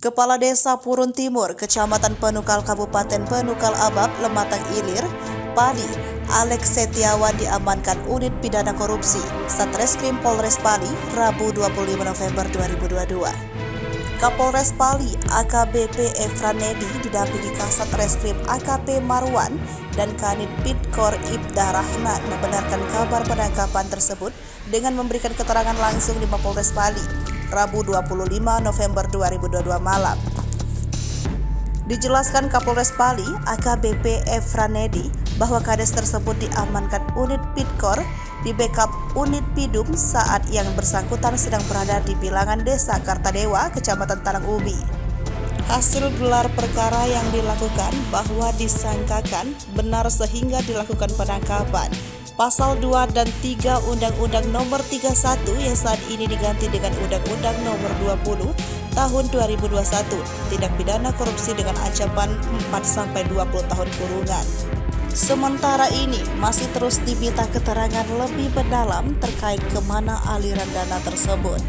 Kepala Desa Purun Timur, Kecamatan Penukal, Kabupaten Penukal Abab, Lematang Ilir, Pali, Alex Setiawan diamankan unit pidana korupsi Satreskrim Polres Pali, Rabu 25 November 2022. Kapolres Pali AKBP Efranedi didampingi Kasat Reskrim AKP Marwan dan Kanit Pitkor Ibda Rahman membenarkan kabar penangkapan tersebut dengan memberikan keterangan langsung di Mapolres Pali, Rabu 25 November 2022 malam. Dijelaskan Kapolres Pali AKBP Efranedi bahwa kades tersebut diamankan unit Pitkor di backup unit Pidum saat yang bersangkutan sedang berada di bilangan Desa Kartadewa, Kecamatan Talang Ubi. Hasil gelar perkara yang dilakukan bahwa disangkakan benar sehingga dilakukan penangkapan. Pasal 2 dan 3 Undang-Undang Nomor 31 yang saat ini diganti dengan Undang-Undang Nomor 20 Tahun 2021, tindak pidana korupsi dengan ancaman 4-20 tahun kurungan. Sementara ini masih terus diminta keterangan lebih mendalam terkait kemana aliran dana tersebut.